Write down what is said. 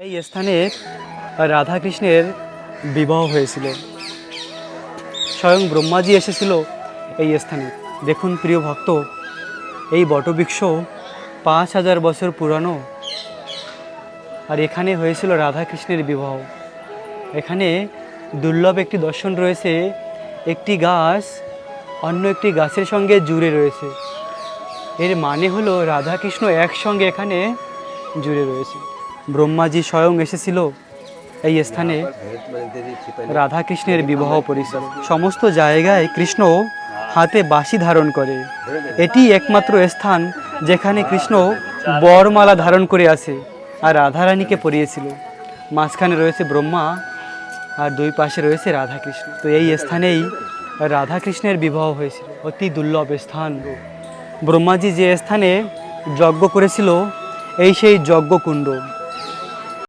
এই স্থানে রাধাকৃষ্ণের বিবাহ হয়েছিল। স্বয়ং ব্রহ্মাজি এসেছিল এই স্থানে। দেখুন প্রিয় ভক্ত, এই বটবৃক্ষ ৫,০০০ বছর পুরানো, আর এখানে হয়েছিল রাধাকৃষ্ণের বিবাহ। এখানে দুর্লভ একটি দর্শন রয়েছে, একটি গাছ অন্য একটি গাছের সঙ্গে জুড়ে রয়েছে। এর মানে হলো রাধাকৃষ্ণ একসঙ্গে এখানে জুড়ে রয়েছে। ব্রহ্মাজি স্বয়ং এসেছিল এই স্থানে রাধাকৃষ্ণের বিবাহ পরিচয়। সমস্ত জায়গায় কৃষ্ণ হাতে বাঁশি ধারণ করে। এটি একমাত্র স্থান যেখানে কৃষ্ণ বরমালা ধারণ করে আছে আর রাধারানীকে পরিয়েছিল। মাঝখানে রয়েছে ব্রহ্মা আর দুই পাশে রয়েছে রাধাকৃষ্ণ। তো এই স্থানেই রাধাকৃষ্ণের বিবাহ হয়েছিল। অতি দুর্লভ স্থান। ব্রহ্মাজি যে স্থানে যজ্ঞ করেছিল, এই সেই যজ্ঞকুণ্ড।